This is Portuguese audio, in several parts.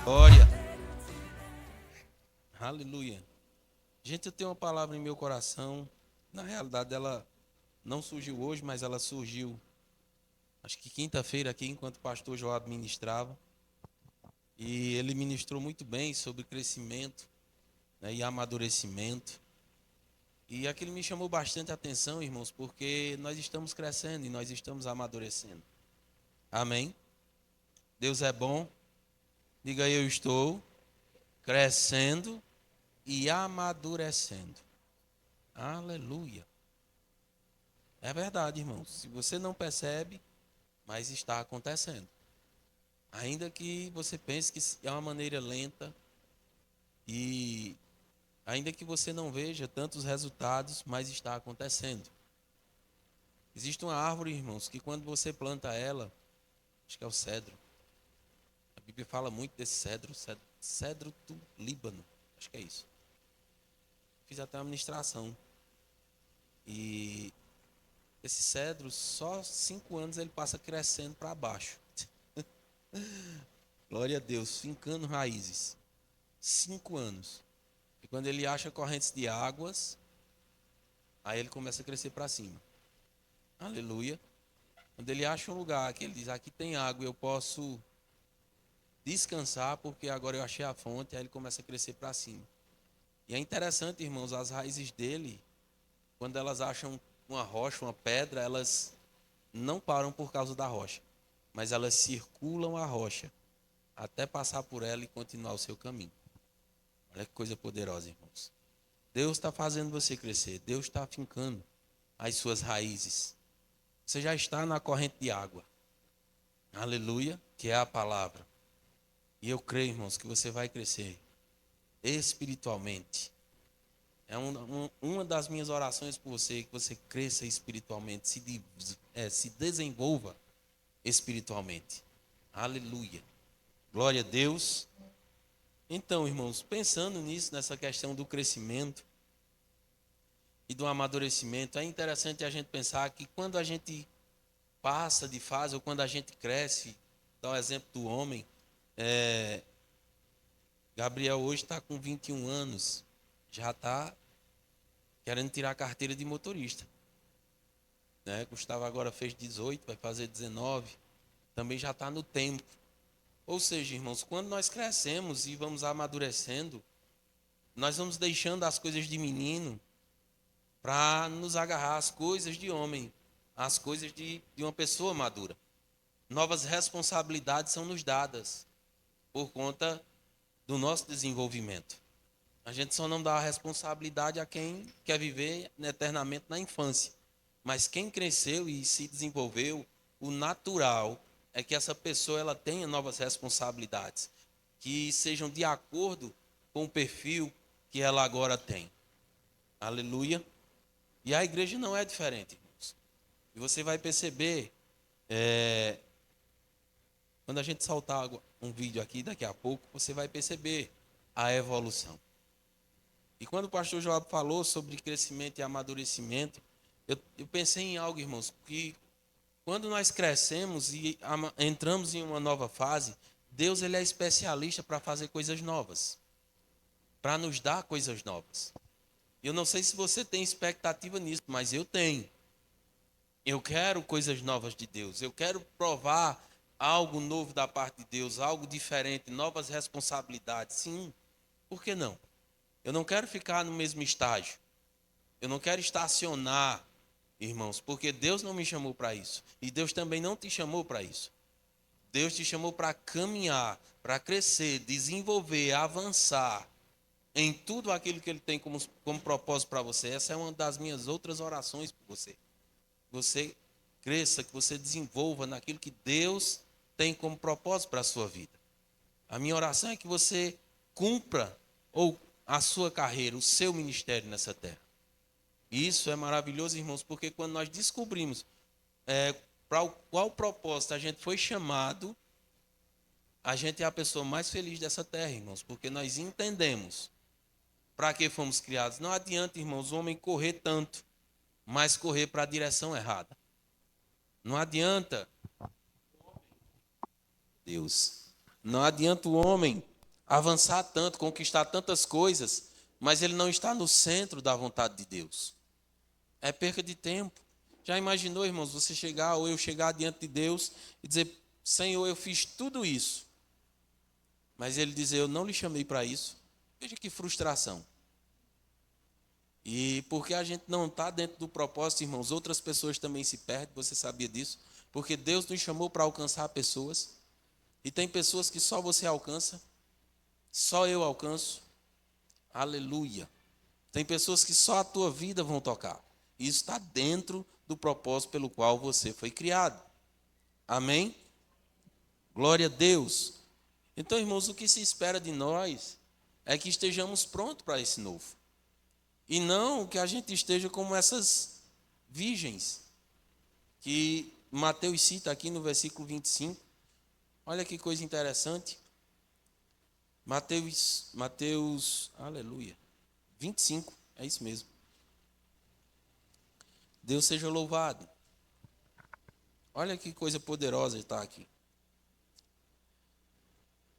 Glória. Aleluia. Gente, eu tenho uma palavra em meu coração. Na realidade, ela não surgiu hoje, mas ela surgiu, acho que quinta-feira aqui, enquanto o pastor Joab ministrava. E ele ministrou muito bem sobre crescimento, né, e amadurecimento. E aquilo me chamou bastante atenção, irmãos, porque nós estamos crescendo e nós estamos amadurecendo. Amém? Deus é bom. Diga aí, eu estou crescendo e amadurecendo. Aleluia. É verdade, irmãos. Se você não percebe, mas está acontecendo. Ainda que você pense que é uma maneira lenta e ainda que você não veja tantos resultados, mas está acontecendo. Existe uma árvore, irmãos, que quando você planta ela, acho que é o cedro. A Bíblia fala muito desse cedro do Líbano. Acho que é isso. Fiz até uma ministração. E esse cedro, só 5 anos ele passa crescendo para baixo. Glória a Deus, fincando raízes. 5 anos. E quando ele acha correntes de águas, aí ele começa a crescer para cima. Aleluia. Quando ele acha um lugar que ele diz, aqui tem água, eu posso descansar, porque agora eu achei a fonte, aí ele começa a crescer para cima. E é interessante, irmãos, as raízes dele, quando elas acham uma rocha, uma pedra, elas não param por causa da rocha, mas elas circulam a rocha até passar por ela e continuar o seu caminho. Olha que coisa poderosa, irmãos. Deus está fazendo você crescer, Deus está afincando as suas raízes. Você já está na corrente de água. Aleluia, que é a palavra. E eu creio, irmãos, que você vai crescer espiritualmente. É uma das minhas orações por você, que você cresça espiritualmente, se desenvolva espiritualmente. Aleluia. Glória a Deus. Então, irmãos, pensando nisso, nessa questão do crescimento e do amadurecimento, é interessante a gente pensar que quando a gente passa de fase, ou quando a gente cresce, dá o exemplo do homem, Gabriel hoje está com 21 anos, já está querendo tirar a carteira de motorista. Né? Gustavo agora fez 18, vai fazer 19, também já está no tempo. Ou seja, irmãos, quando nós crescemos e vamos amadurecendo, nós vamos deixando as coisas de menino para nos agarrar às coisas de homem, às coisas de uma pessoa madura. Novas responsabilidades são nos dadas por conta do nosso desenvolvimento. A gente só não dá a responsabilidade a quem quer viver eternamente na infância. Mas quem cresceu e se desenvolveu, o natural é que essa pessoa ela tenha novas responsabilidades, que sejam de acordo com o perfil que ela agora tem. Aleluia. E a igreja não é diferente, irmãos. E você vai perceber, quando a gente soltar um vídeo aqui daqui a pouco, você vai perceber a evolução. E quando o pastor Joab falou sobre crescimento e amadurecimento, eu pensei em algo, irmãos, que quando nós crescemos e entramos em uma nova fase, Deus ele é especialista para fazer coisas novas, para nos dar coisas novas. Eu não sei se você tem expectativa nisso, mas eu tenho. Eu quero coisas novas de Deus. Eu quero provar algo novo da parte de Deus, algo diferente, novas responsabilidades. Sim, por que não? Eu não quero ficar no mesmo estágio. Eu não quero estacionar, irmãos, porque Deus não me chamou para isso. E Deus também não te chamou para isso. Deus te chamou para caminhar, para crescer, desenvolver, avançar em tudo aquilo que Ele tem como propósito para você. Essa é uma das minhas outras orações por você. Que você cresça, que você desenvolva naquilo que Deus tem como propósito para a sua vida. A minha oração é que você cumpra ou a sua carreira, o seu ministério nessa terra. E isso é maravilhoso, irmãos, porque quando nós descobrimos para qual propósito a gente foi chamado, a gente é a pessoa mais feliz dessa terra, irmãos, porque nós entendemos para que fomos criados. Não adianta, irmãos, o homem correr tanto, mas correr para a direção errada. Não adianta, Deus, não adianta o homem avançar tanto, conquistar tantas coisas, mas ele não está no centro da vontade de Deus. É perca de tempo. Já imaginou, irmãos, você chegar ou eu chegar diante de Deus e dizer: Senhor, eu fiz tudo isso, mas ele dizer: eu não lhe chamei para isso. Veja que frustração. E porque a gente não está dentro do propósito, irmãos, outras pessoas também se perdem, você sabia disso? Porque Deus nos chamou para alcançar pessoas, e tem pessoas que só você alcança, só eu alcanço. Aleluia. Tem pessoas que só a tua vida vão tocar. Isso está dentro do propósito pelo qual você foi criado. Amém? Glória a Deus. Então, irmãos, o que se espera de nós é que estejamos prontos para esse novo. E não que a gente esteja como essas virgens que Mateus cita aqui no versículo 25. Olha que coisa interessante. Mateus, aleluia, 25, é isso mesmo. Deus seja louvado. Olha que coisa poderosa está aqui.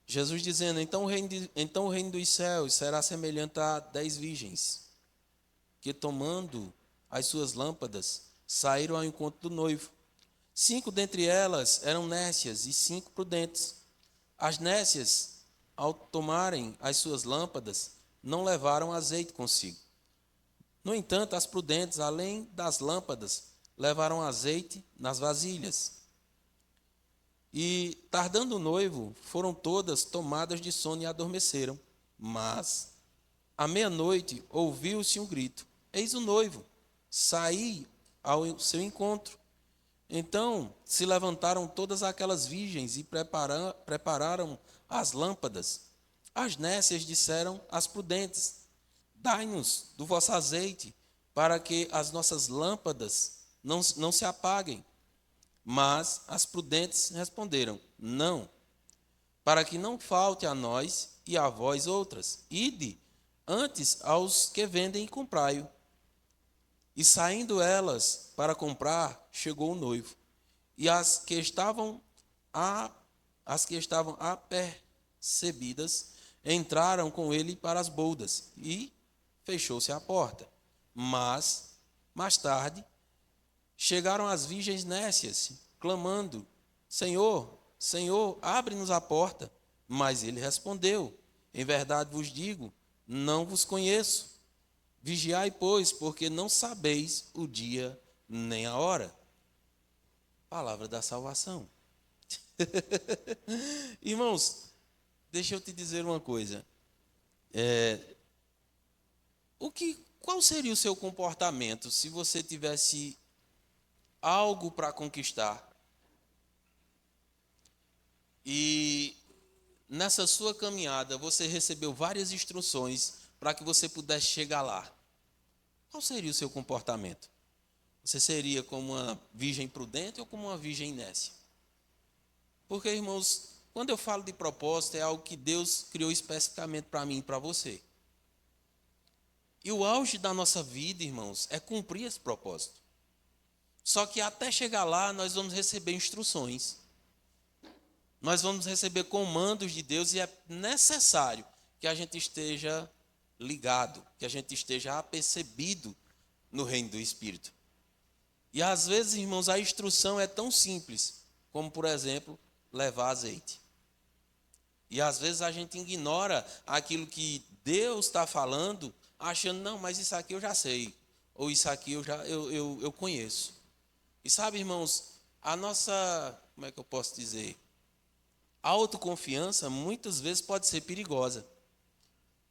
Jesus dizendo: então o reino dos céus será semelhante a 10 virgens, que tomando as suas lâmpadas, saíram ao encontro do noivo. 5 dentre elas eram nécias e 5 prudentes. As nécias, ao tomarem as suas lâmpadas, não levaram azeite consigo. No entanto, as prudentes, além das lâmpadas, levaram azeite nas vasilhas. E, tardando o noivo, foram todas tomadas de sono e adormeceram. Mas, à meia-noite, ouviu-se um grito: eis o noivo, saí ao seu encontro. Então se levantaram todas aquelas virgens e prepararam as lâmpadas. As nécias disseram às prudentes: dai-nos do vosso azeite, para que as nossas lâmpadas não se apaguem. Mas as prudentes responderam: não, para que não falte a nós e a vós outras. Ide antes aos que vendem e comprai-o. E saindo elas para comprar, chegou o noivo. E as que estavam apercebidas entraram com ele para as boldas, e fechou-se a porta. Mas, mais tarde, chegaram as virgens nécias, clamando: Senhor, Senhor, abre-nos a porta. Mas ele respondeu: em verdade vos digo, não vos conheço. Vigiai, pois, porque não sabeis o dia nem a hora. Palavra da salvação. Irmãos, deixa eu te dizer uma coisa. Qual seria o seu comportamento se você tivesse algo para conquistar e nessa sua caminhada você recebeu várias instruções para que você pudesse chegar lá? Qual seria o seu comportamento? Você seria como uma virgem prudente ou como uma virgem nécia? Porque, irmãos, quando eu falo de propósito, é algo que Deus criou especificamente para mim e para você. E o auge da nossa vida, irmãos, é cumprir esse propósito. Só que até chegar lá, nós vamos receber instruções. Nós vamos receber comandos de Deus e é necessário que a gente esteja ligado, que a gente esteja apercebido no reino do Espírito. E às vezes, irmãos, a instrução é tão simples, como, por exemplo, levar azeite. E às vezes a gente ignora aquilo que Deus está falando, achando: não, mas isso aqui eu já sei, ou isso aqui eu conheço. E sabe, irmãos, a nossa, como é que eu posso dizer? A autoconfiança muitas vezes pode ser perigosa,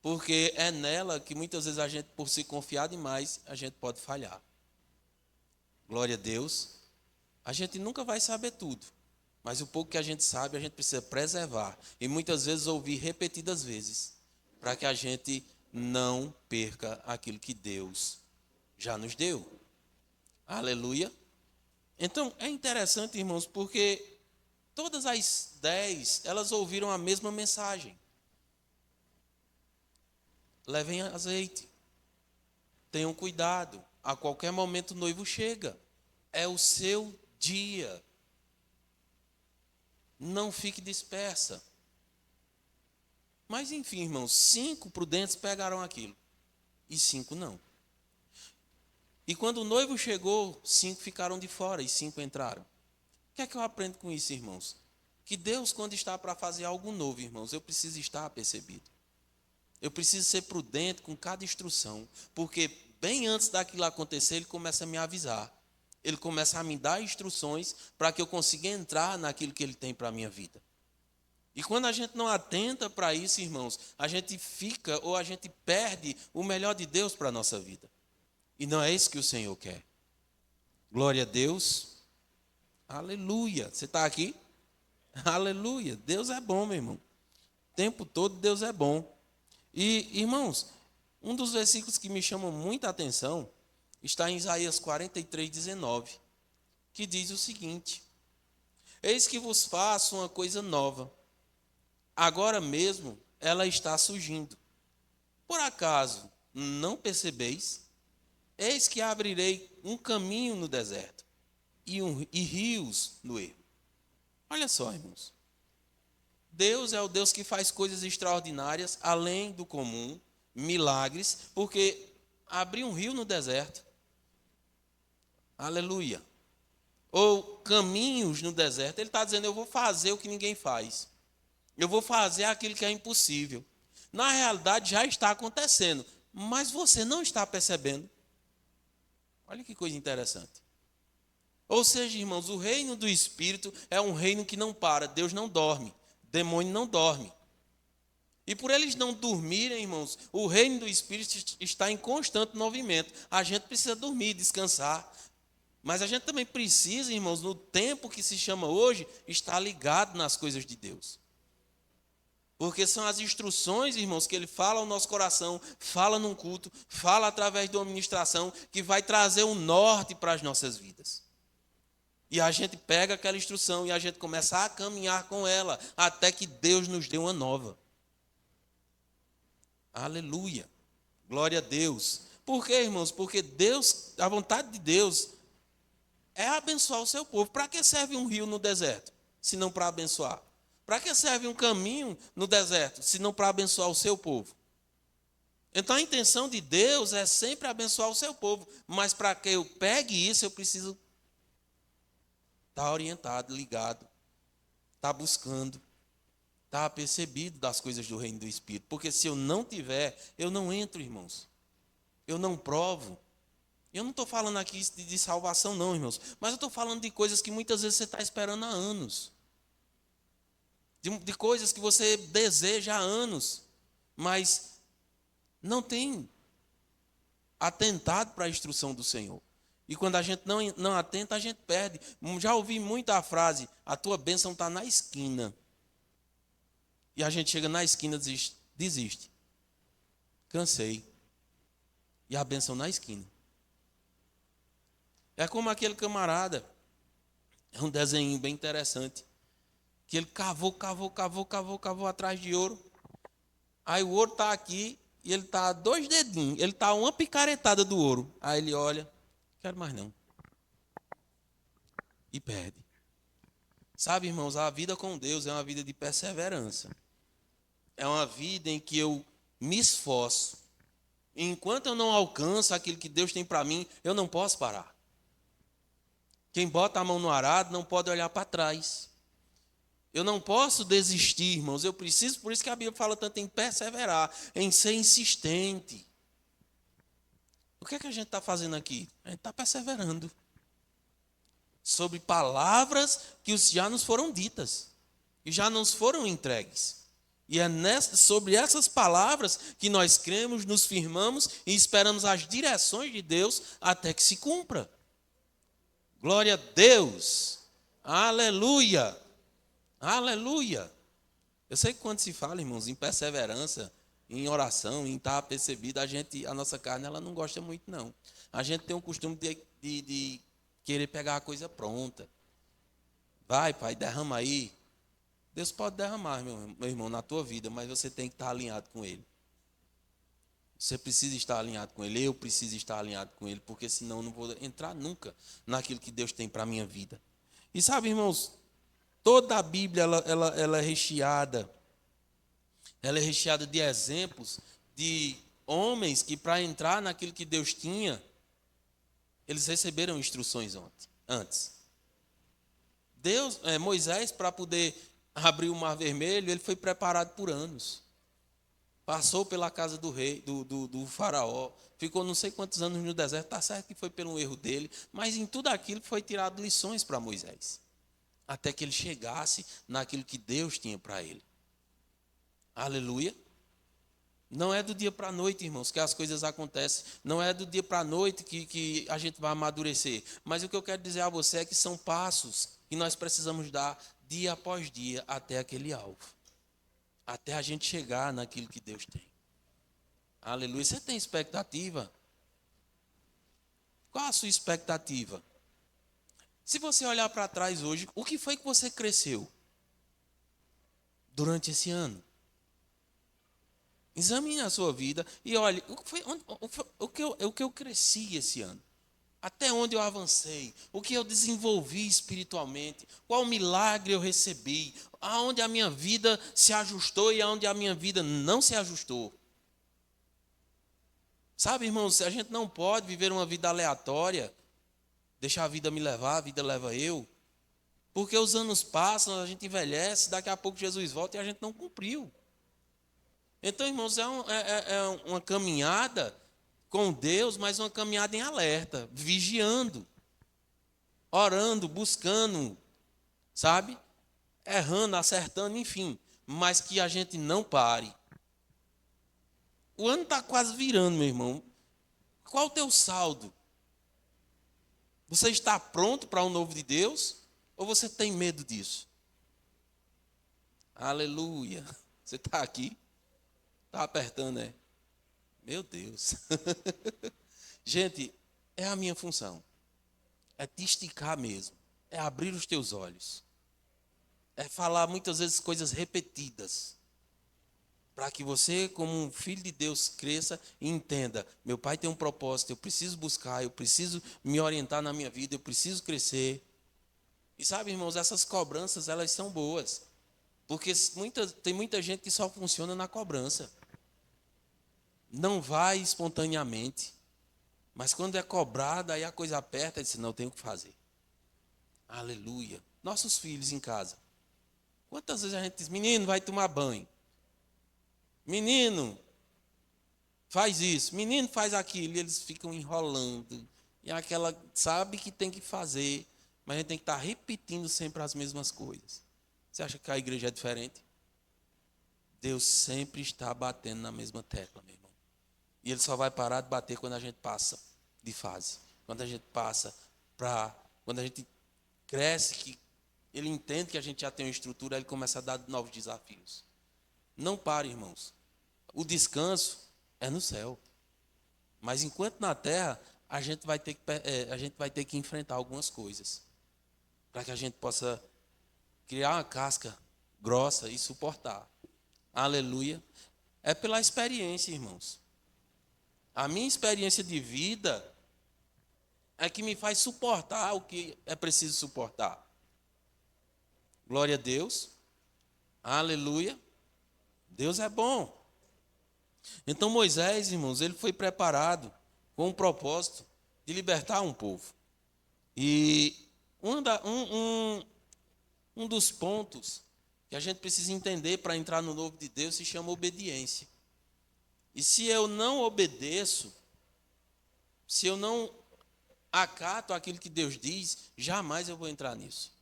porque é nela que muitas vezes a gente, por se confiar demais, a gente pode falhar. Glória a Deus. A gente nunca vai saber tudo, mas o pouco que a gente sabe, a gente precisa preservar. E muitas vezes ouvir repetidas vezes, para que a gente não perca aquilo que Deus já nos deu. Aleluia. Então, é interessante, irmãos, porque todas as 10, elas ouviram a mesma mensagem. Levem azeite. Tenham cuidado. A qualquer momento o noivo chega. É o seu dia. Não fique dispersa. Mas enfim, irmãos, 5 prudentes pegaram aquilo e 5 não. E quando o noivo chegou, 5 ficaram de fora e 5 entraram. O que é que eu aprendo com isso, irmãos? Que Deus, quando está para fazer algo novo, irmãos, eu preciso estar apercebido. Eu preciso ser prudente com cada instrução, porque bem antes daquilo acontecer, Ele começa a me avisar. Ele começa a me dar instruções para que eu consiga entrar naquilo que Ele tem para a minha vida. E quando a gente não atenta para isso, irmãos, a gente fica ou a gente perde o melhor de Deus para a nossa vida. E não é isso que o Senhor quer. Glória a Deus. Aleluia. Você está aqui? Aleluia. Deus é bom, meu irmão. O tempo todo Deus é bom. E, irmãos, um dos versículos que me chamam muita atenção está em Isaías 43:19, que diz o seguinte: Eis que vos faço uma coisa nova. Agora mesmo ela está surgindo. Por acaso não percebeis? Eis que abrirei um caminho no deserto e rios no ermo. Olha só, irmãos. Deus é o Deus que faz coisas extraordinárias, além do comum, milagres, porque abrir um rio no deserto, aleluia, ou caminhos no deserto, ele está dizendo, eu vou fazer o que ninguém faz, eu vou fazer aquilo que é impossível. Na realidade já está acontecendo, mas você não está percebendo. Olha que coisa interessante. Ou seja, irmãos, o reino do Espírito é um reino que não para, Deus não dorme, demônio não dorme. E por eles não dormirem, irmãos, o reino do Espírito está em constante movimento. A gente precisa dormir, descansar. Mas a gente também precisa, irmãos, no tempo que se chama hoje, estar ligado nas coisas de Deus. Porque são as instruções, irmãos, que Ele fala ao nosso coração, fala num culto, fala através de uma ministração, que vai trazer um norte para as nossas vidas. E a gente pega aquela instrução e a gente começa a caminhar com ela, até que Deus nos dê uma nova. Aleluia. Glória a Deus. Por quê, irmãos? Porque Deus, a vontade de Deus é abençoar o seu povo. Para que serve um rio no deserto, se não para abençoar? Para que serve um caminho no deserto, se não para abençoar o seu povo? Então a intenção de Deus é sempre abençoar o seu povo. Mas para que eu pegue isso, eu preciso estar orientado, ligado, estar buscando, estar apercebido das coisas do reino do Espírito. Porque se eu não tiver, eu não entro, irmãos. Eu não provo. Eu não estou falando aqui de salvação, não, irmãos. Mas eu estou falando de coisas que muitas vezes você está esperando há anos. De coisas que você deseja há anos. Mas não tem atentado para a instrução do Senhor. E quando a gente não atenta, a gente perde. Já ouvi muito a frase, a tua bênção está na esquina. E a gente chega na esquina e desiste. Cansei. E a bênção na esquina. É como aquele camarada, é um desenho bem interessante, que ele cavou atrás de ouro. Aí o ouro está aqui e ele está a 2 dedinhos, ele está a uma picaretada do ouro. Aí ele olha, quero mais não. E perde. Sabe, irmãos, a vida com Deus é uma vida de perseverança. É uma vida em que eu me esforço. Enquanto eu não alcanço aquilo que Deus tem para mim, eu não posso parar. Quem bota a mão no arado não pode olhar para trás. Eu não posso desistir, irmãos. Eu preciso, por isso que a Bíblia fala tanto em perseverar, em ser insistente. O que é que a gente está fazendo aqui? A gente está perseverando. Sobre palavras que já nos foram ditas. E já nos foram entregues. E é sobre essas palavras que nós cremos, nos firmamos e esperamos as direções de Deus até que se cumpra. Glória a Deus. Aleluia. Aleluia. Eu sei que quando se fala, irmãos, em perseverança, em oração, em estar percebido, a nossa carne, ela não gosta muito, não. A gente tem o costume de querer pegar a coisa pronta. Vai, pai, derrama aí. Deus pode derramar, meu irmão, na tua vida, mas você tem que estar alinhado com Ele. Você precisa estar alinhado com Ele, eu preciso estar alinhado com Ele, porque senão eu não vou entrar nunca naquilo que Deus tem para a minha vida. E sabe, irmãos, toda a Bíblia ela é recheada Ela é recheada de exemplos de homens que, para entrar naquilo que Deus tinha, eles receberam instruções antes. Moisés, para poder abrir o Mar Vermelho, ele foi preparado por anos. Passou pela casa do rei, do faraó, ficou não sei quantos anos no deserto. Está certo que foi pelo erro dele, mas em tudo aquilo foi tirado lições para Moisés, até que ele chegasse naquilo que Deus tinha para ele. Aleluia. Não é do dia para a noite, irmãos, que as coisas acontecem. Não é do dia para a noite que a gente vai amadurecer. Mas o que eu quero dizer a você é que são passos que nós precisamos dar dia após dia até aquele alvo. Até a gente chegar naquilo que Deus tem. Aleluia. Você tem expectativa? Qual a sua expectativa? Se você olhar para trás hoje, o que foi que você cresceu durante esse ano? Examine a sua vida e olhe, o que eu cresci esse ano? Até onde eu avancei? O que eu desenvolvi espiritualmente? Qual milagre eu recebi? Aonde a minha vida se ajustou e aonde a minha vida não se ajustou? Sabe, irmãos, a gente não pode viver uma vida aleatória, deixar a vida me levar, a vida leva eu, porque os anos passam, a gente envelhece, daqui a pouco Jesus volta e a gente não cumpriu. Então, irmãos, é uma caminhada com Deus, mas uma caminhada em alerta, vigiando, orando, buscando, sabe? Errando, acertando, enfim, mas que a gente não pare. O ano está quase virando, meu irmão. Qual o teu saldo? Você está pronto para o novo de Deus? Ou você tem medo disso? Aleluia. Você está aqui? Está apertando, né? Meu Deus. Gente, é a minha função. É te esticar mesmo. É abrir os teus olhos. É falar muitas vezes coisas repetidas. Para que você, como um filho de Deus, cresça e entenda. Meu pai tem um propósito, eu preciso buscar, eu preciso me orientar na minha vida, eu preciso crescer. E sabe, irmãos, essas cobranças, elas são boas. Porque tem muita gente que só funciona na cobrança. Não vai espontaneamente. Mas quando é cobrado, aí a coisa aperta e diz, não, eu tenho que fazer. Aleluia. Nossos filhos em casa. Quantas vezes a gente diz, menino, vai tomar banho. Menino, faz isso. Menino, faz aquilo. E eles ficam enrolando. E aquela, sabe que tem que fazer, mas a gente tem que estar repetindo sempre as mesmas coisas. Você acha que a igreja é diferente? Deus sempre está batendo na mesma tecla, meu irmão. E Ele só vai parar de bater quando a gente passa de fase. Quando a gente passa quando a gente cresce, que Ele entende que a gente já tem uma estrutura, Ele começa a dar novos desafios. Não pare, irmãos. O descanso é no céu. Mas enquanto na terra, a gente vai ter que enfrentar algumas coisas. Para que a gente possa criar uma casca grossa e suportar. Aleluia. É pela experiência, irmãos. A minha experiência de vida é que me faz suportar o que é preciso suportar. Glória a Deus. Aleluia. Deus é bom. Então Moisés, irmãos, ele foi preparado com o propósito de libertar um povo. E um dos pontos que a gente precisa entender para entrar no novo de Deus se chama obediência. E se eu não obedeço, se eu não acato aquilo que Deus diz, jamais eu vou entrar nisso.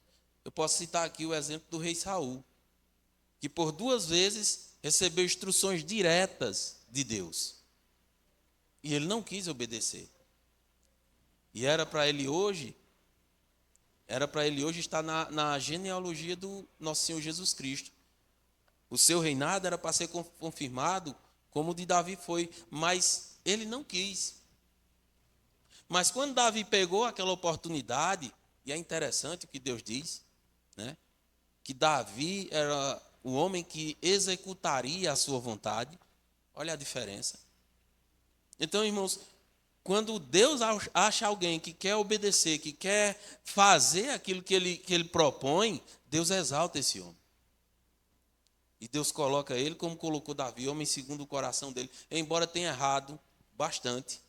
Eu posso citar aqui o exemplo do rei Saul, que por 2 vezes recebeu instruções diretas de Deus. E ele não quis obedecer. E era para ele hoje estar na genealogia do nosso Senhor Jesus Cristo. O seu reinado era para ser confirmado como o de Davi foi, mas ele não quis. Mas quando Davi pegou aquela oportunidade, e é interessante o que Deus diz, né? Que Davi era o homem que executaria a sua vontade. Olha a diferença. Então, irmãos, quando Deus acha alguém que quer obedecer, que quer fazer aquilo que ele propõe, Deus exalta esse homem. E Deus coloca ele como colocou Davi, homem segundo o coração dele. Embora tenha errado bastante,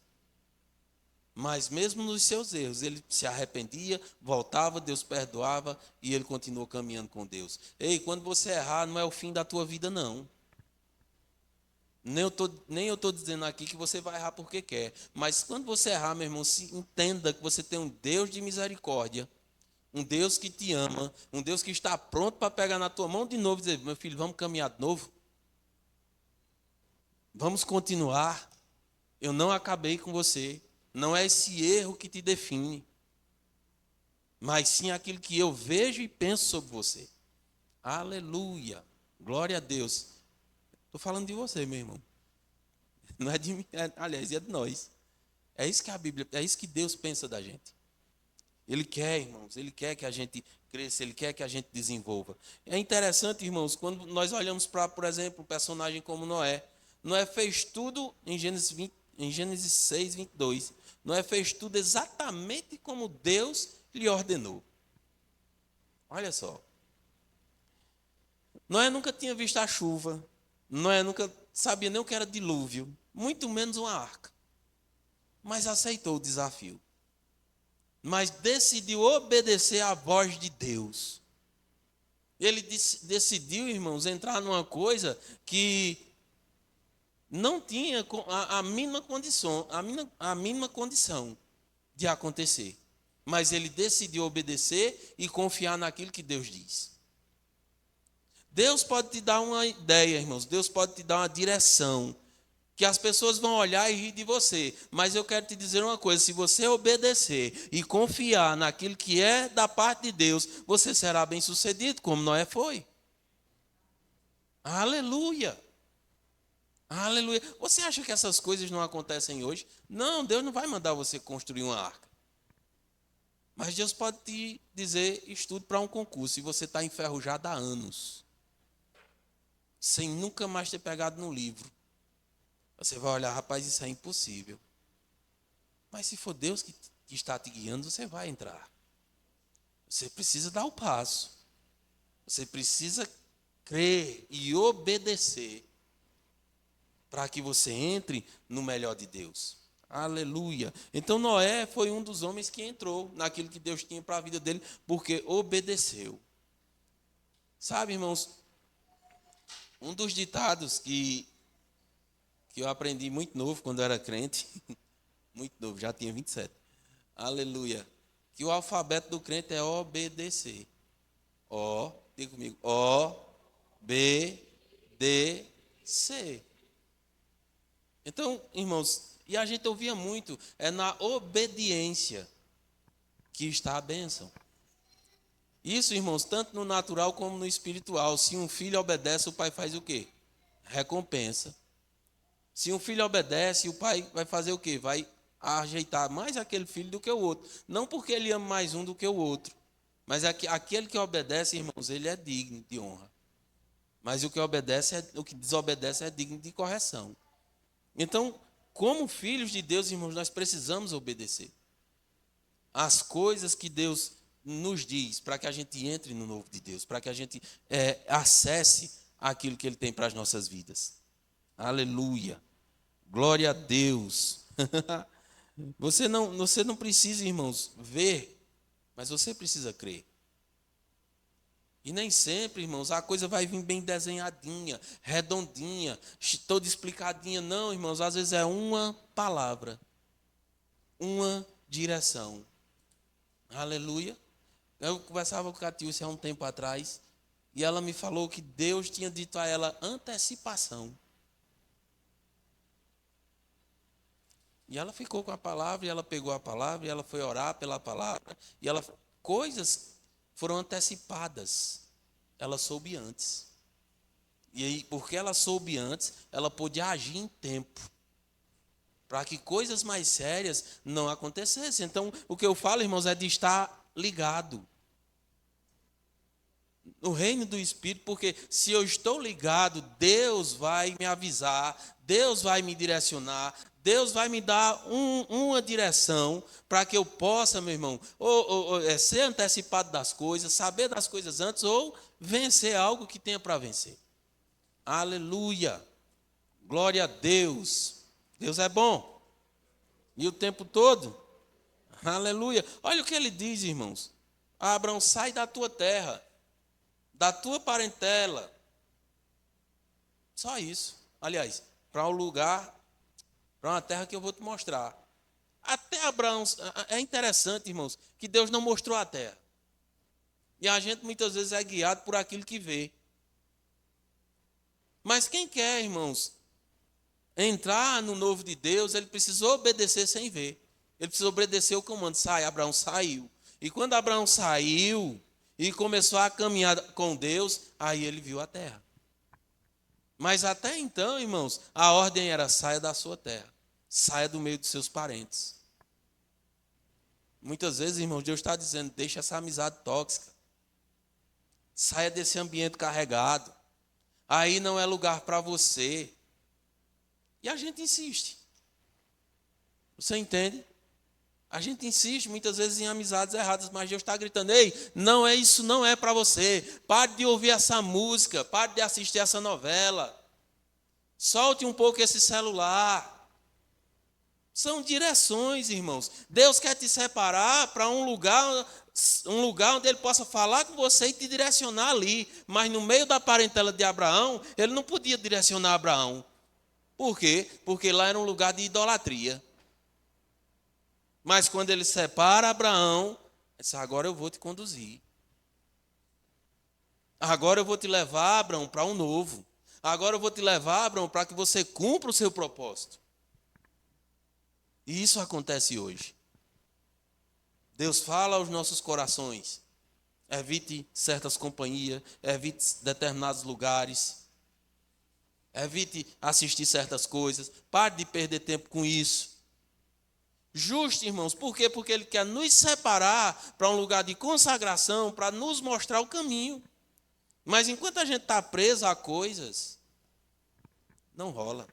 mas mesmo nos seus erros, ele se arrependia, voltava, Deus perdoava e ele continuou caminhando com Deus. Ei, quando você errar, não é o fim da tua vida, não. Nem eu estou dizendo aqui que você vai errar porque quer. Mas quando você errar, meu irmão, se entenda que você tem um Deus de misericórdia, um Deus que te ama, um Deus que está pronto para pegar na tua mão de novo e dizer, meu filho, vamos caminhar de novo? Vamos continuar? Eu não acabei com você. Não é esse erro que te define, mas sim aquilo que eu vejo e penso sobre você. Aleluia. Glória a Deus. Estou falando de você, meu irmão. Não é de mim, aliás, é de nós. É isso que a Bíblia, é isso que Deus pensa da gente. Ele quer, irmãos, Ele quer que a gente cresça, Ele quer que a gente desenvolva. É interessante, irmãos, quando nós olhamos para, por exemplo, um personagem como Noé. Noé fez tudo em Gênesis 6, 22. Noé fez tudo exatamente como Deus lhe ordenou. Olha só. Noé nunca tinha visto a chuva. Noé nunca sabia nem o que era dilúvio, muito menos uma arca. Mas aceitou o desafio. Mas decidiu obedecer à voz de Deus. Ele decidiu, irmãos, entrar numa coisa que não tinha a mínima condição, a mínima condição de acontecer. Mas ele decidiu obedecer e confiar naquilo que Deus diz. Deus pode te dar uma ideia, irmãos. Deus pode te dar uma direção. Que as pessoas vão olhar e rir de você. Mas eu quero te dizer uma coisa: se você obedecer e confiar naquilo que é da parte de Deus, você será bem-sucedido, como Noé foi. Aleluia! Aleluia! Você acha que essas coisas não acontecem hoje? Não, Deus não vai mandar você construir uma arca. Mas Deus pode te dizer, estude para um concurso, e você está enferrujado há anos, sem nunca mais ter pegado no livro. Você vai olhar, rapaz, isso é impossível. Mas se for Deus que está te guiando, você vai entrar. Você precisa dar o passo. Você precisa crer e obedecer para que você entre no melhor de Deus. Aleluia. Então Noé foi um dos homens que entrou naquilo que Deus tinha para a vida dele, porque obedeceu. Sabe, irmãos, um dos ditados que eu aprendi muito novo quando eu era crente, muito novo, já tinha 27. Aleluia. Que o alfabeto do crente é obedecer. Diga comigo, O-B-D-C. Então, irmãos, e a gente ouvia muito, é na obediência que está a bênção. Isso, irmãos, tanto no natural como no espiritual. Se um filho obedece, o pai faz o quê? Recompensa. Se um filho obedece, o pai vai fazer o quê? Vai ajeitar mais aquele filho do que o outro. Não porque ele ama mais um do que o outro. Mas aquele que obedece, irmãos, ele é digno de honra. Mas o que desobedece é digno de correção. Então, como filhos de Deus, irmãos, nós precisamos obedecer as coisas que Deus nos diz, para que a gente entre no novo de Deus, para que a gente acesse aquilo que Ele tem para as nossas vidas. Aleluia. Glória a Deus. Você não precisa, irmãos, ver, mas você precisa crer. E nem sempre, irmãos, a coisa vai vir bem desenhadinha, redondinha, toda explicadinha. Não, irmãos, às vezes é uma palavra, uma direção. Aleluia. Eu conversava com a Catiúcia há um tempo atrás, e ela me falou que Deus tinha dito a ela antecipação. E ela ficou com a palavra, e ela pegou a palavra, e ela foi orar pela palavra, e coisas foram antecipadas. Ela soube antes. E aí, porque ela soube antes, ela pôde agir em tempo, para que coisas mais sérias não acontecessem. Então, o que eu falo, irmãos, é de estar ligado no reino do Espírito, porque se eu estou ligado, Deus vai me avisar, Deus vai me direcionar, Deus vai me dar uma direção para que eu possa, meu irmão, ser antecipado das coisas, saber das coisas antes ou vencer algo que tenha para vencer. Aleluia. Glória a Deus. Deus é bom. E o tempo todo. Aleluia. Olha o que ele diz, irmãos. Abraão, sai da tua terra, da tua parentela. Só isso. Aliás, para um lugar, para uma terra que eu vou te mostrar. Até Abraão, é interessante, irmãos, que Deus não mostrou a terra. E a gente muitas vezes é guiado por aquilo que vê. Mas quem quer, irmãos, entrar no novo de Deus, ele precisa obedecer sem ver. Ele precisa obedecer o comando. Sai, Abraão saiu. E quando Abraão saiu e começou a caminhar com Deus, aí ele viu a terra. Mas até então, irmãos, a ordem era: saia da sua terra. Saia do meio dos seus parentes. Muitas vezes, irmãos, Deus está dizendo: deixa essa amizade tóxica. Saia desse ambiente carregado. Aí não é lugar para você. E a gente insiste. Você entende? A gente insiste muitas vezes em amizades erradas, mas Deus está gritando: ei, não é isso, não é para você. Pare de ouvir essa música, pare de assistir essa novela. Solte um pouco esse celular. São direções, irmãos. Deus quer te separar para um lugar onde Ele possa falar com você e te direcionar ali. Mas no meio da parentela de Abraão, Ele não podia direcionar Abraão. Por quê? Porque lá era um lugar de idolatria. Mas quando ele separa Abraão, ele disse: agora eu vou te conduzir. Agora eu vou te levar, Abraão, para um novo. Agora eu vou te levar, Abraão, para que você cumpra o seu propósito. E isso acontece hoje. Deus fala aos nossos corações: evite certas companhias, evite determinados lugares, evite assistir certas coisas, pare de perder tempo com isso. Justo, irmãos. Por quê? Porque Ele quer nos separar para um lugar de consagração, para nos mostrar o caminho. Mas enquanto a gente está preso a coisas, não rola.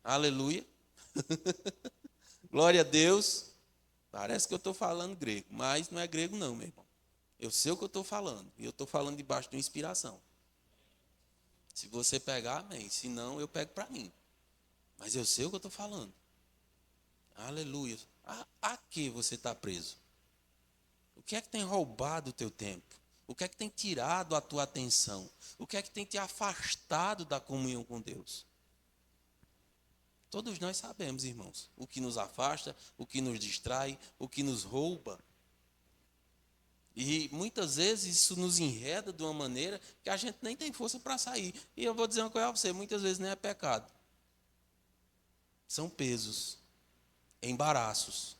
Aleluia. Glória a Deus. Parece que eu estou falando grego, mas não é grego não, meu irmão. Eu sei o que eu estou falando, e eu estou falando debaixo de uma inspiração. Se você pegar, amém. Se não, eu pego para mim. Mas eu sei o que eu estou falando. Aleluia. A que você está preso? O que é que tem roubado o teu tempo? O que é que tem tirado a tua atenção? O que é que tem te afastado da comunhão com Deus? Todos nós sabemos, irmãos, o que nos afasta, o que nos distrai, o que nos rouba. E muitas vezes isso nos enreda de uma maneira que a gente nem tem força para sair. E eu vou dizer uma coisa a você: muitas vezes nem é pecado. São pesos, embaraços.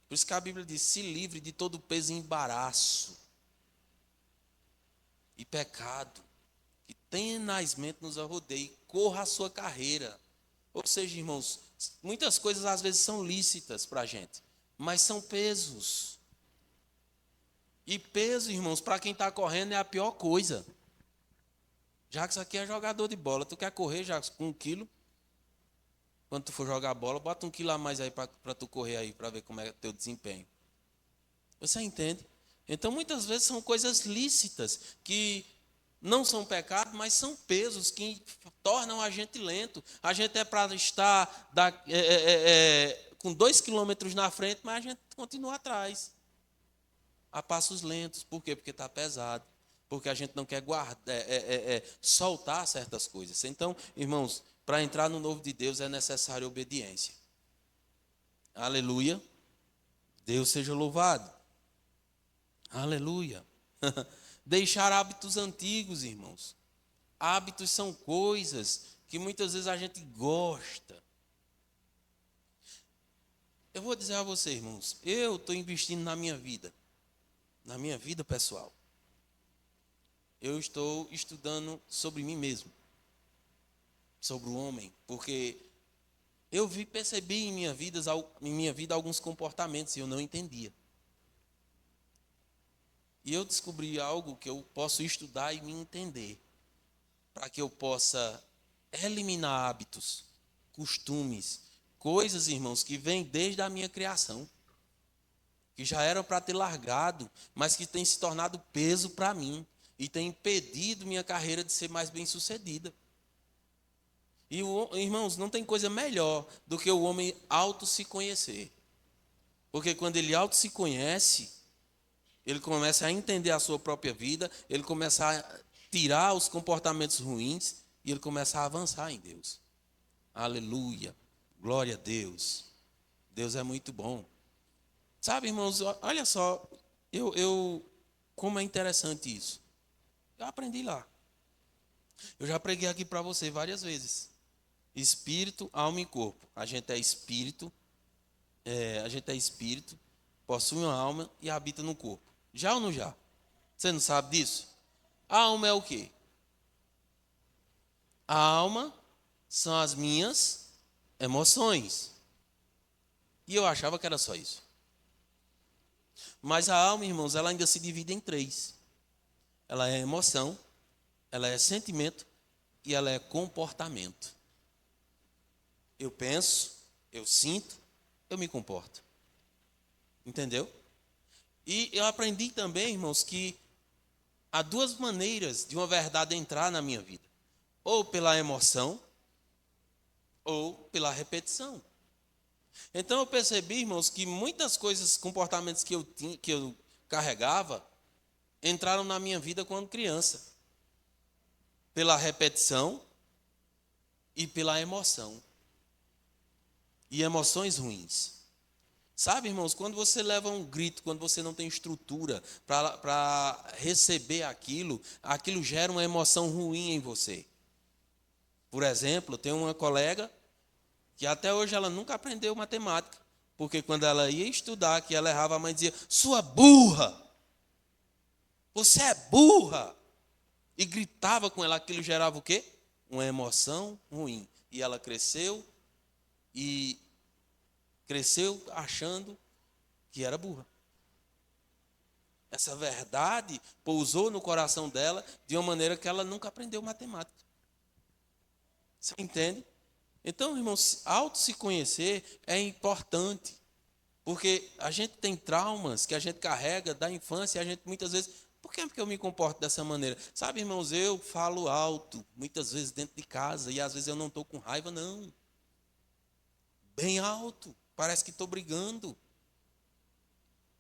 Por isso que a Bíblia diz: se livre de todo peso e embaraço e pecado que tenazmente nos arrodeia, e corra a sua carreira. Ou seja, irmãos, muitas coisas às vezes são lícitas para a gente, mas são pesos. E peso, irmãos, para quem está correndo é a pior coisa. Já que isso aqui é jogador de bola, tu quer correr, já com 1 quilo? Quando tu for jogar bola, bota 1 quilo a mais aí para tu correr aí, para ver como é o teu desempenho. Você entende? Então, muitas vezes são coisas lícitas, que não são pecado, mas são pesos que tornam a gente lento. A gente é para estar com 2 quilômetros na frente, mas a gente continua atrás, a passos lentos. Por quê? Porque está pesado. Porque a gente não quer soltar certas coisas. Então, irmãos, para entrar no novo de Deus é necessário obediência. Aleluia. Deus seja louvado. Aleluia. Deixar hábitos antigos, irmãos. Hábitos são coisas que muitas vezes a gente gosta. Eu vou dizer a você, irmãos, eu estou investindo na minha vida pessoal. Eu estou estudando sobre mim mesmo, sobre o homem, porque eu percebi em minha vida alguns comportamentos e eu não entendia. E eu descobri algo que eu posso estudar e me entender, para que eu possa eliminar hábitos, costumes, coisas, irmãos, que vêm desde a minha criação, que já eram para ter largado, mas que têm se tornado peso para mim. e tem impedido minha carreira de ser mais bem-sucedida. E, irmãos, não tem coisa melhor do que o homem auto se conhecer. Porque quando ele auto se conhece, ele começa a entender a sua própria vida, ele começa a tirar os comportamentos ruins e ele começa a avançar em Deus. Aleluia, glória a Deus. Deus é muito bom. Sabe, irmãos, olha só, como é interessante isso. Eu aprendi lá. Eu já preguei aqui para você várias vezes. Espírito, alma e corpo. A gente é espírito, possui uma alma e habita no corpo. Já ou não já? Você não sabe disso? A alma é o quê? A alma são as minhas emoções. E eu achava que era só isso. Mas a alma, irmãos, ela ainda se divide em três. Ela é emoção, ela é sentimento e ela é comportamento. Eu penso, eu sinto, eu me comporto. Entendeu? E eu aprendi também, irmãos, que há duas maneiras de uma verdade entrar na minha vida. Ou pela emoção, ou pela repetição. Então eu percebi, irmãos, que muitas coisas, comportamentos que eu carregava, entraram na minha vida quando criança. Pela repetição e pela emoção. E emoções ruins. Sabe, irmãos, quando você leva um grito, quando você não tem estrutura para receber aquilo, aquilo gera uma emoção ruim em você. Por exemplo, tem uma colega que até hoje ela nunca aprendeu matemática, porque quando ela ia estudar, que ela errava, a mãe dizia, sua burra, você é burra. E gritava com ela, aquilo gerava o quê? Uma emoção ruim. E ela cresceu achando que era burra. Essa verdade pousou no coração dela de uma maneira que ela nunca aprendeu matemática. Você entende? Então, irmãos, auto se conhecer é importante, porque a gente tem traumas que a gente carrega da infância e a gente muitas vezes, por que eu me comporto dessa maneira? Sabe, irmãos, eu falo alto, muitas vezes dentro de casa, e às vezes eu não estou com raiva, não. Bem alto, parece que estou brigando.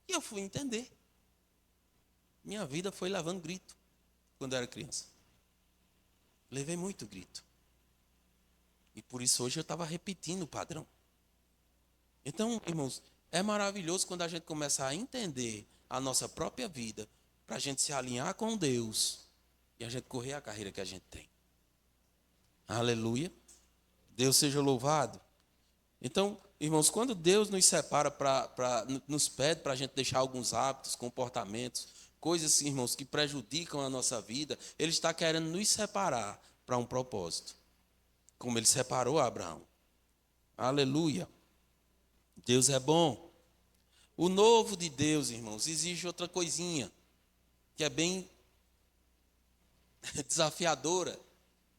E eu fui entender. Minha vida foi levando grito quando eu era criança. Levei muito grito. E por isso hoje eu estava repetindo o padrão. Então, irmãos, é maravilhoso quando a gente começa a entender a nossa própria vida, para a gente se alinhar com Deus e a gente correr a carreira que a gente tem. Aleluia. Deus seja louvado. Então, irmãos, quando Deus nos separa, nos pede para a gente deixar alguns hábitos, comportamentos, coisas, irmãos, que prejudicam a nossa vida, Ele está querendo nos separar para um propósito. Como Ele separou Abraão. Aleluia. Deus é bom. O novo de Deus, irmãos, exige outra coisinha, que é bem desafiadora,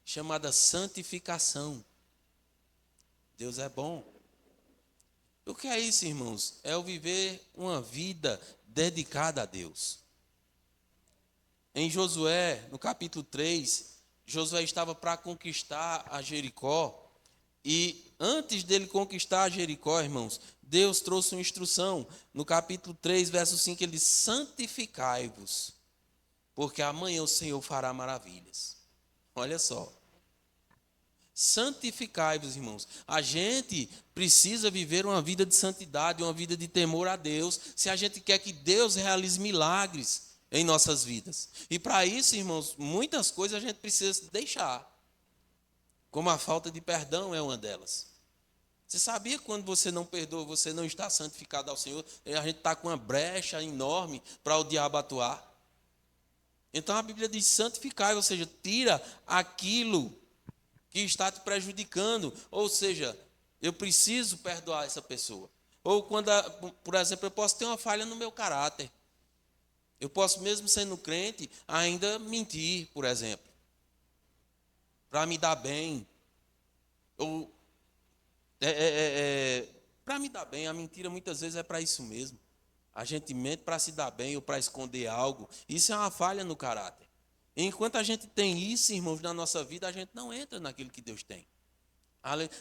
chamada santificação. Deus é bom. O que é isso, irmãos? É o viver uma vida dedicada a Deus. Em Josué, no capítulo 3, Josué estava para conquistar a Jericó. E antes dele conquistar Jericó, irmãos, Deus trouxe uma instrução. No capítulo 3, verso 5, ele diz, santificai-vos, porque amanhã o Senhor fará maravilhas. Olha só. Santificai-vos, irmãos. A gente precisa viver uma vida de santidade, uma vida de temor a Deus, se a gente quer que Deus realize milagres em nossas vidas. E para isso, irmãos, muitas coisas a gente precisa deixar. Como a falta de perdão é uma delas. Você sabia que quando você não perdoa, você não está santificado ao Senhor? A gente está com uma brecha enorme para o diabo atuar. Então a Bíblia diz santificai, ou seja, tira aquilo que está te prejudicando. Ou seja, eu preciso perdoar essa pessoa. Ou quando, por exemplo, eu posso ter uma falha no meu caráter. Eu posso, mesmo sendo crente, ainda mentir, por exemplo, para me dar bem. Ou para me dar bem, a mentira muitas vezes é para isso mesmo. A gente mente para se dar bem ou para esconder algo. Isso é uma falha no caráter. Enquanto a gente tem isso, irmãos, na nossa vida, a gente não entra naquilo que Deus tem.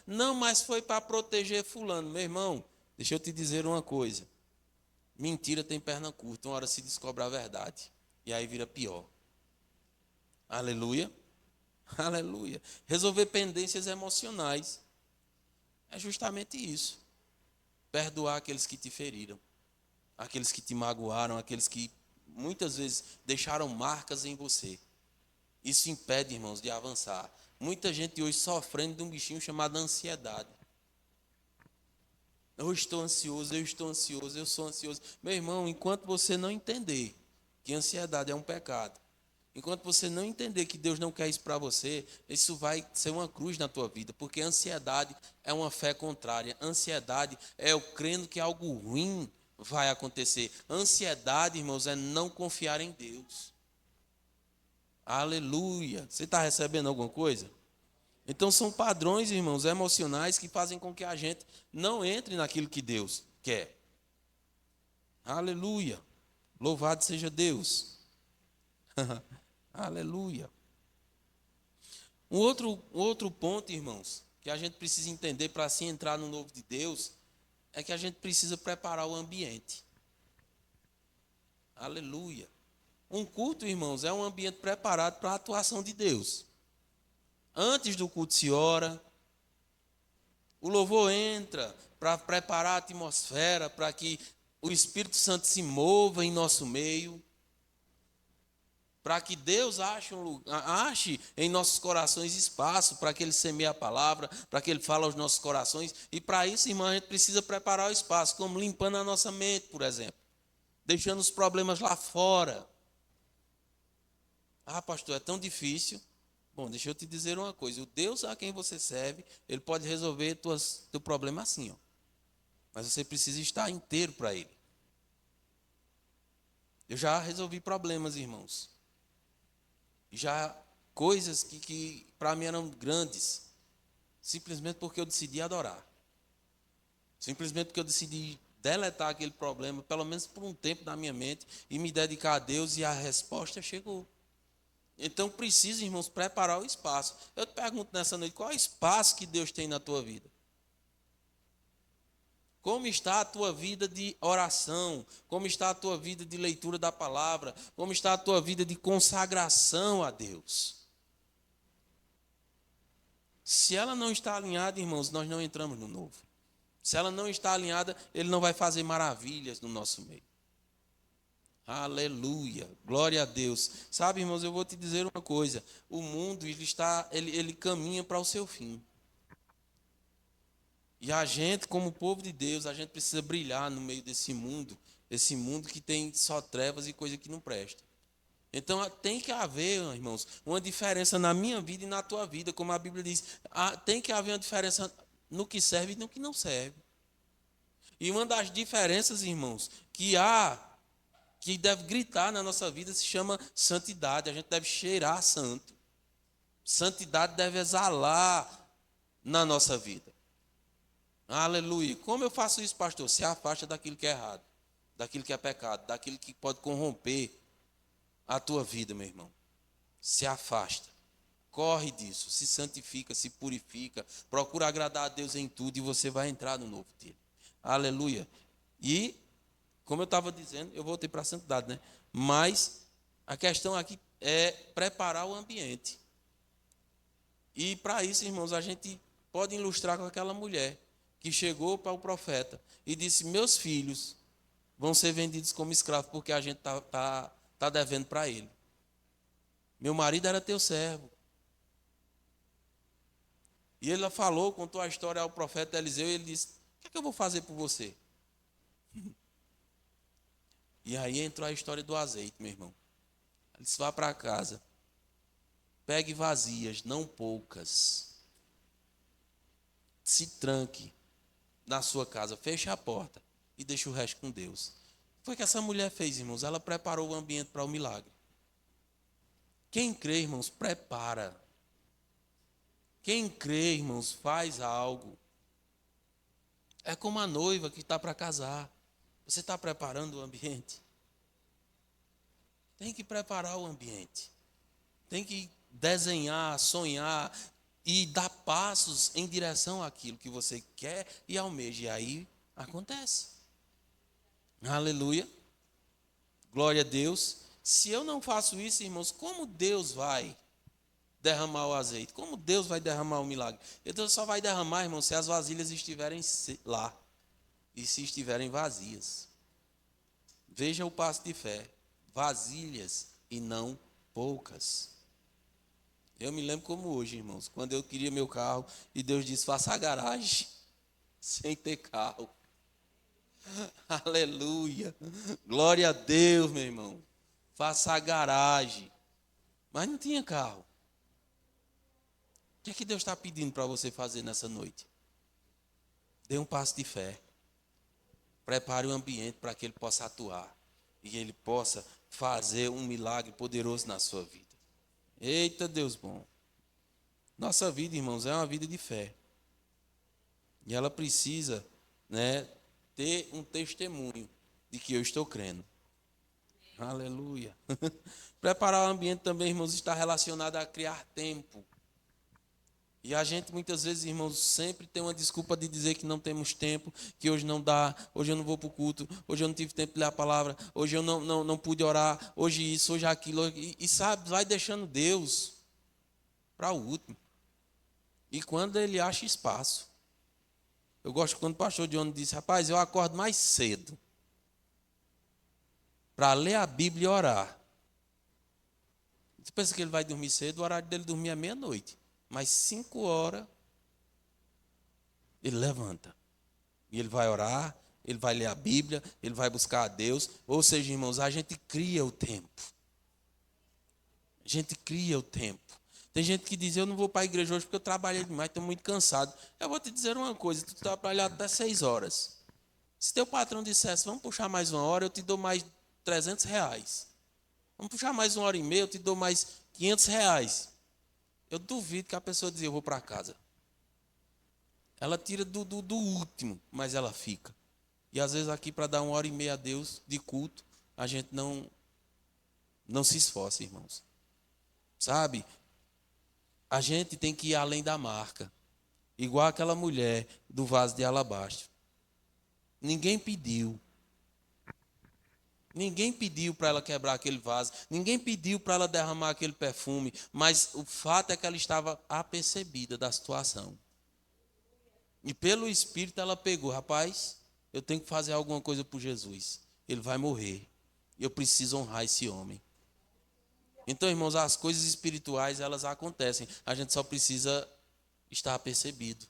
Não, mas foi para proteger fulano. Meu irmão, deixa eu te dizer uma coisa. Mentira tem perna curta, uma hora se descobre a verdade. E aí vira pior. Aleluia. Aleluia. Resolver pendências emocionais. É justamente isso. Perdoar aqueles que te feriram. Aqueles que te magoaram, aqueles que muitas vezes deixaram marcas em você. Isso impede, irmãos, de avançar. Muita gente hoje sofrendo de um bichinho chamado ansiedade. Eu estou ansioso, eu estou ansioso, eu sou ansioso. Meu irmão, enquanto você não entender que ansiedade é um pecado, enquanto você não entender que Deus não quer isso para você, isso vai ser uma cruz na tua vida, porque ansiedade é uma fé contrária. Ansiedade é eu crendo que algo ruim vai acontecer. Ansiedade, irmãos, é não confiar em Deus. Aleluia. Você está recebendo alguma coisa? Então são padrões, irmãos, emocionais que fazem com que a gente não entre naquilo que Deus quer. Aleluia. Louvado seja Deus. Aleluia. Um outro ponto, irmãos, que a gente precisa entender para assim entrar no novo de Deus, é que a gente precisa preparar o ambiente. Aleluia. Um culto, irmãos, é um ambiente preparado para a atuação de Deus. Antes do culto se ora, o louvor entra para preparar a atmosfera, para que o Espírito Santo se mova em nosso meio, para que Deus ache em nossos corações espaço para que Ele semeie a palavra, para que Ele fale aos nossos corações. E para isso, irmão, a gente precisa preparar o espaço, como limpando a nossa mente, por exemplo, deixando os problemas lá fora. Ah, pastor, é tão difícil. Bom, deixa eu te dizer uma coisa: o Deus a quem você serve, Ele pode resolver teu problema assim, ó. Mas você precisa estar inteiro para Ele. Eu já resolvi problemas, irmãos. Já coisas que para mim eram grandes, simplesmente porque eu decidi adorar. Simplesmente porque eu decidi deletar aquele problema, pelo menos por um tempo da minha mente, e me dedicar a Deus, e a resposta chegou. Então precisa, irmãos, preparar o espaço. Eu te pergunto nessa noite, qual é o espaço que Deus tem na tua vida? Como está a tua vida de oração? Como está a tua vida de leitura da palavra? Como está a tua vida de consagração a Deus? Se ela não está alinhada, irmãos, nós não entramos no novo. Se ela não está alinhada, Ele não vai fazer maravilhas no nosso meio. Aleluia, glória a Deus. Sabe, irmãos, eu vou te dizer uma coisa: o mundo ele caminha para o seu fim. E a gente, como povo de Deus, a gente precisa brilhar no meio desse mundo, esse mundo que tem só trevas e coisa que não presta. Então tem que haver, irmãos, uma diferença na minha vida e na tua vida, como a Bíblia diz. Tem que haver uma diferença no que serve e no que não serve. E uma das diferenças, irmãos, que deve gritar na nossa vida, se chama santidade. A gente deve cheirar santo. Santidade deve exalar na nossa vida. Aleluia. Como eu faço isso, pastor? Se afasta daquilo que é errado, daquilo que é pecado, daquilo que pode corromper a tua vida, meu irmão. Se afasta. Corre disso, se santifica, se purifica, procura agradar a Deus em tudo e você vai entrar no novo dele. Aleluia. E, como eu estava dizendo, eu voltei para a santidade, né? Mas a questão aqui é preparar o ambiente. E para isso, irmãos, a gente pode ilustrar com aquela mulher que chegou para o profeta e disse: meus filhos vão ser vendidos como escravos porque a gente tá devendo para ele. Meu marido era teu servo. E ele falou, contou a história ao profeta Eliseu, e ele disse: o que é que eu vou fazer por você? E aí entrou a história do azeite, meu irmão. Ele disse: vá para casa, pegue vazias, não poucas. Se tranque na sua casa, feche a porta e deixe o resto com Deus. Foi o que essa mulher fez, irmãos. Ela preparou o ambiente para o milagre. Quem crê, irmãos, prepara. Quem crê, irmãos, faz algo. É como a noiva que está para casar. Você está preparando o ambiente? Tem que preparar o ambiente. Tem que desenhar, sonhar e dar passos em direção àquilo que você quer e almeja. E aí acontece. Aleluia. Glória a Deus. Se eu não faço isso, irmãos, como Deus vai derramar o azeite? Como Deus vai derramar o milagre? Deus só vai derramar, irmãos, se as vasilhas estiverem lá e se estiverem vazias. Veja o passo de fé. Vasilhas e não poucas. Eu me lembro como hoje, irmãos, quando eu queria meu carro e Deus disse: faça a garagem sem ter carro. Aleluia. Glória a Deus, meu irmão. Faça a garagem. Mas não tinha carro. O que é que Deus está pedindo para você fazer nessa noite? Dê um passo de fé. Prepare o ambiente para que Ele possa atuar. E Ele possa fazer um milagre poderoso na sua vida. Eita Deus bom. Nossa vida, irmãos, é uma vida de fé. E ela precisa, né, ter um testemunho de que eu estou crendo. Aleluia. Preparar o ambiente também, irmãos, está relacionado a criar tempo. E a gente muitas vezes, irmãos, sempre tem uma desculpa de dizer que não temos tempo, que hoje não dá, hoje eu não vou para o culto, hoje eu não tive tempo de ler a palavra, hoje eu não pude orar, hoje isso, hoje aquilo. E sabe, vai deixando Deus para o último. E quando ele acha espaço. Eu gosto quando o pastor Diono disse: rapaz, eu acordo mais cedo para ler a Bíblia e orar. Você pensa que ele vai dormir cedo? O horário dele dormir é meia-noite. Mas 5 horas ele levanta. E ele vai orar, ele vai ler a Bíblia, ele vai buscar a Deus. Ou seja, irmãos, a gente cria o tempo. A gente cria o tempo. Tem gente que diz: eu não vou para a igreja hoje porque eu trabalhei demais, estou muito cansado. Eu vou te dizer uma coisa: tu trabalha até 6 horas. Se teu patrão dissesse: vamos puxar mais 1 hora, eu te dou mais R$ 300. Vamos puxar mais 1 hora e meia, eu te dou mais R$ 500. Eu duvido que a pessoa dizia: eu vou para casa. Ela tira do último, mas ela fica. E às vezes aqui para dar 1 hora e meia a Deus de culto, a gente não se esforça, irmãos. Sabe? A gente tem que ir além da marca. Igual aquela mulher do vaso de alabastro. Ninguém pediu. Ninguém pediu para ela quebrar aquele vaso. Ninguém pediu para ela derramar aquele perfume. Mas o fato é que ela estava apercebida da situação. E pelo Espírito ela pegou: rapaz, eu tenho que fazer alguma coisa por Jesus. Ele vai morrer. Eu preciso honrar esse homem. Então, irmãos, as coisas espirituais, elas acontecem. A gente só precisa estar apercebido.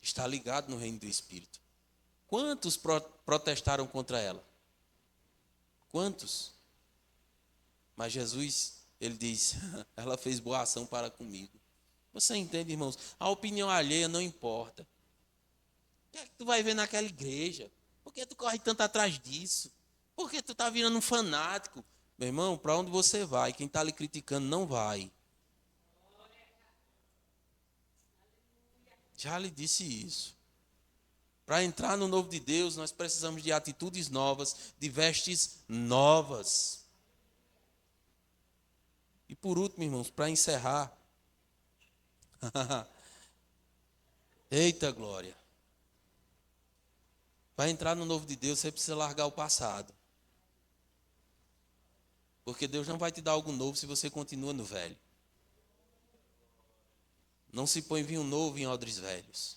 Estar ligado no reino do Espírito. Quantos protestaram contra ela? Quantos? Mas Jesus, ele diz: ela fez boa ação para comigo. Você entende, irmãos? A opinião alheia não importa. O que é que tu vai ver naquela igreja? Por que tu corre tanto atrás disso? Por que tu está virando um fanático? Meu irmão, para onde você vai? Quem está lhe criticando não vai. Já lhe disse isso. Para entrar no novo de Deus, nós precisamos de atitudes novas, de vestes novas. E por último, irmãos, para encerrar. Eita glória. Para entrar no novo de Deus, você precisa largar o passado. Porque Deus não vai te dar algo novo se você continua no velho. Não se põe vinho novo em odres velhos.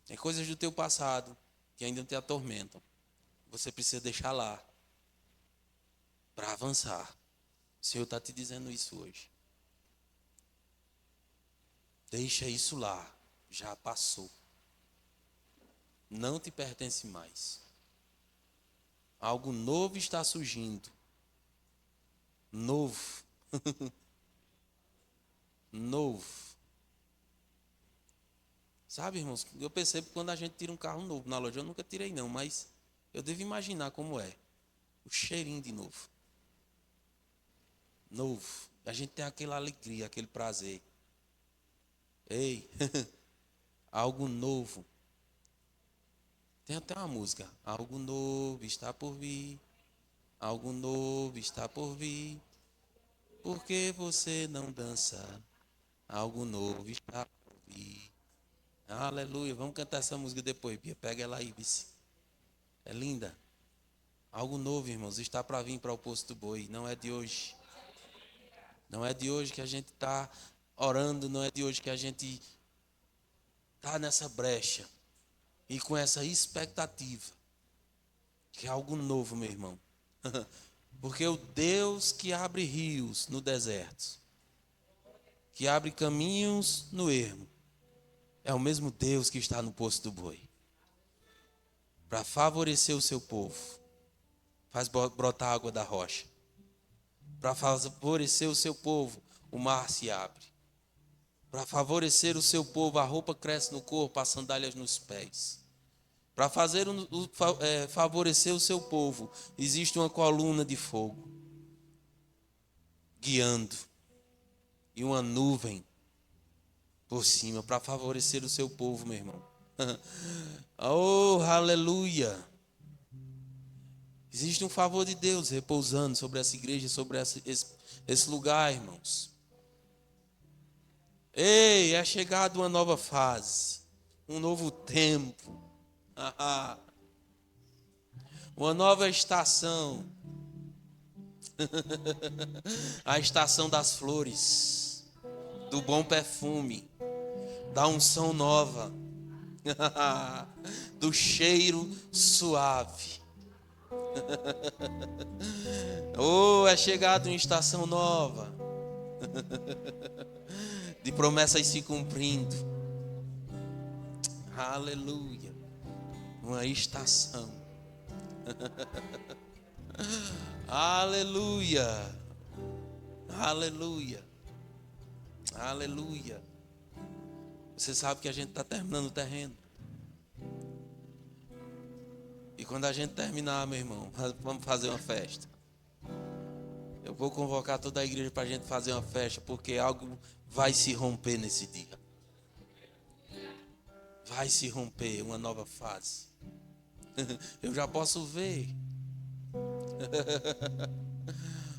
Tem coisas do teu passado que ainda te atormentam. Você precisa deixar lá para avançar. O Senhor está te dizendo isso hoje. Deixa isso lá. Já passou. Não te pertence mais. Algo novo está surgindo. Novo. Novo. Sabe, irmãos, eu percebo que quando a gente tira um carro novo na loja, eu nunca tirei não, mas eu devo imaginar como é. O cheirinho de novo. Novo. A gente tem aquela alegria, aquele prazer. Ei, algo novo. Tem até uma música. Algo novo está por vir. Algo novo está por vir. Por que você não dança? Algo novo está por vir. Aleluia. Vamos cantar essa música depois, Bia. Pega ela aí, vice. É linda. Algo novo, irmãos, está para vir para o poço do boi. Não é de hoje. Não é de hoje que a gente está orando. Não é de hoje que a gente está nessa brecha. E com essa expectativa. Que é algo novo, meu irmão. Porque o Deus que abre rios no deserto, que abre caminhos no ermo, é o mesmo Deus que está no poço do boi. Para favorecer o seu povo. Faz brotar água da rocha. Para favorecer o seu povo, o mar se abre. Para favorecer o seu povo, a roupa cresce no corpo, as sandálias nos pés. Para favorecer o seu povo, existe uma coluna de fogo guiando e uma nuvem por cima para favorecer o seu povo, meu irmão. Oh, aleluia! Existe um favor de Deus repousando sobre essa igreja, sobre esse lugar, irmãos. Ei, é chegada uma nova fase, um novo tempo, uma nova estação. A estação das flores, do bom perfume, da unção nova, do cheiro suave. Oh, é chegada uma estação nova, de promessas se cumprindo. Aleluia. Uma estação. Aleluia. Aleluia. Aleluia. Você sabe que a gente está terminando o terreno. E quando a gente terminar, meu irmão, vamos fazer uma festa. Eu vou convocar toda a igreja para a gente fazer uma festa, porque algo vai se romper nesse dia. Vai se romper uma nova fase. Eu já posso ver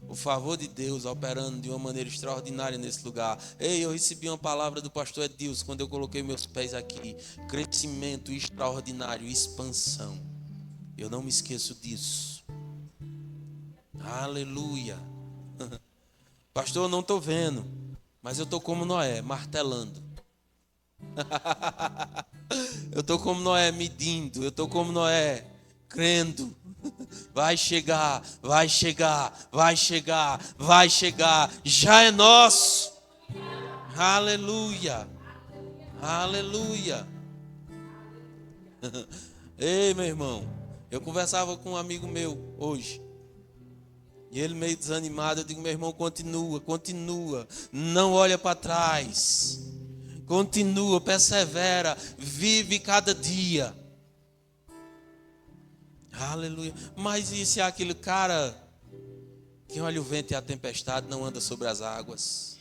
o favor de Deus operando de uma maneira extraordinária nesse lugar. Ei, eu recebi uma palavra do pastor Edilson quando eu coloquei meus pés aqui. Crescimento extraordinário, expansão. Eu não me esqueço disso. Aleluia. Pastor, eu não estou vendo, mas eu estou como Noé, martelando. Eu estou como Noé, medindo. Eu estou como Noé, crendo. Vai chegar, vai chegar, vai chegar, vai chegar. Já é nosso. Aleluia. Aleluia. Ei, meu irmão, eu conversava com um amigo meu hoje. E ele meio desanimado, eu digo, meu irmão, continua, continua. Não olha para trás. Continua, persevera, vive cada dia. Aleluia. Mas e se aquele cara que olha o vento e a tempestade não anda sobre as águas?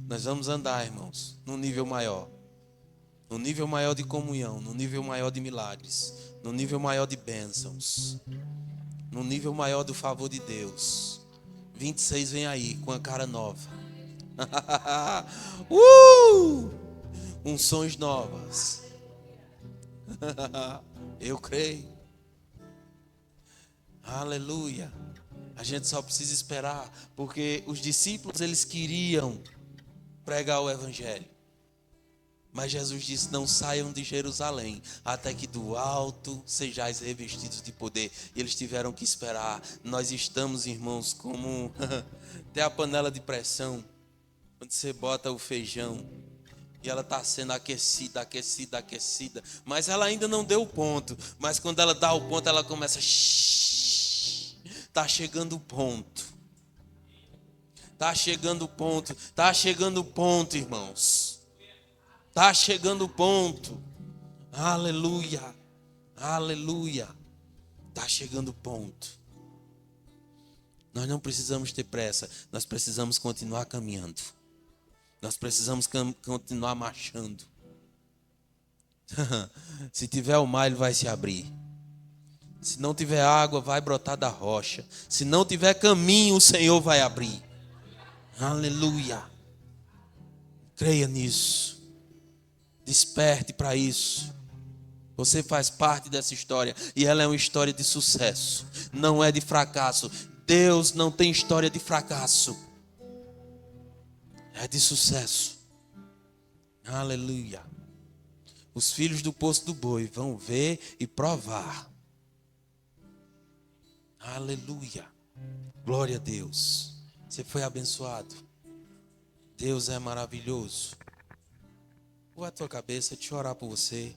Nós vamos andar, irmãos, num nível maior. Num nível maior de comunhão, num nível maior de milagres, num nível maior de bênçãos, num nível maior do favor de Deus. 26 vem aí com a cara nova. Unções novas. Eu creio. Aleluia. A gente só precisa esperar, porque os discípulos eles queriam pregar o evangelho. Mas Jesus disse, não saiam de Jerusalém, até que do alto sejais revestidos de poder. E eles tiveram que esperar. Nós estamos, irmãos, como até a panela de pressão, onde você bota o feijão, e ela está sendo aquecida, aquecida, aquecida. Mas ela ainda não deu o ponto. Mas quando ela dá o ponto, ela começa, está chegando o ponto. Está chegando o ponto, está chegando o ponto, irmãos. Está chegando o ponto. Aleluia. Aleluia. Está chegando o ponto. Nós não precisamos ter pressa. Nós precisamos continuar caminhando. Nós precisamos continuar marchando. Se tiver o mar, ele vai se abrir. Se não tiver água, vai brotar da rocha. Se não tiver caminho, o Senhor vai abrir. Aleluia. Creia nisso. Desperte para isso. Você faz parte dessa história e ela é uma história de sucesso, não é de fracasso. Deus não tem história de fracasso, é de sucesso. Aleluia. Os filhos do poço do boi vão ver e provar. Aleluia. Glória a Deus. Você foi abençoado. Deus é maravilhoso. Vou a tua cabeça, deixa eu orar por você.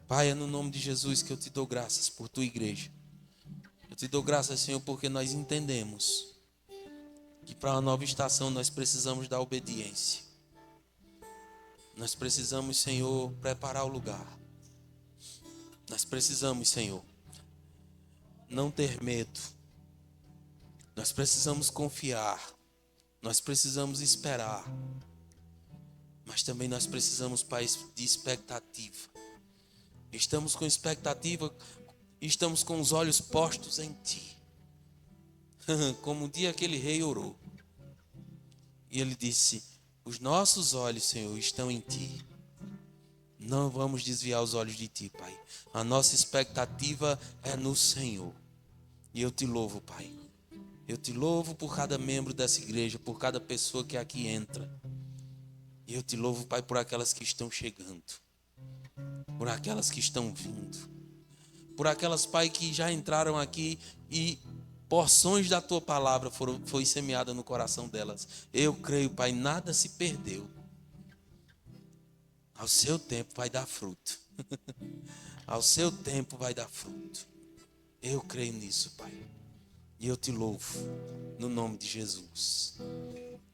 Pai, é no nome de Jesus que eu te dou graças por tua igreja. Eu te dou graças, Senhor, porque nós entendemos que para uma nova estação nós precisamos da obediência. Nós precisamos, Senhor, preparar o lugar. Nós precisamos, Senhor, não ter medo. Nós precisamos confiar. Nós precisamos esperar. Mas também nós precisamos, Pai, de expectativa. Estamos com expectativa, estamos com os olhos postos em Ti. Como um dia aquele rei orou. E ele disse: os nossos olhos, Senhor, estão em Ti. Não vamos desviar os olhos de Ti, Pai. A nossa expectativa é no Senhor. E eu te louvo, Pai. Eu te louvo por cada membro dessa igreja, por cada pessoa que aqui entra. E eu te louvo, Pai, por aquelas que estão chegando. Por aquelas que estão vindo. Por aquelas, Pai, que já entraram aqui e porções da Tua palavra foi semeada no coração delas. Eu creio, Pai, nada se perdeu. Ao seu tempo vai dar fruto. Ao seu tempo vai dar fruto. Eu creio nisso, Pai. E eu te louvo no nome de Jesus.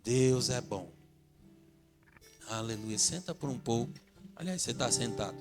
Deus é bom. Aleluia. Senta por um pouco. Aliás, você está sentado.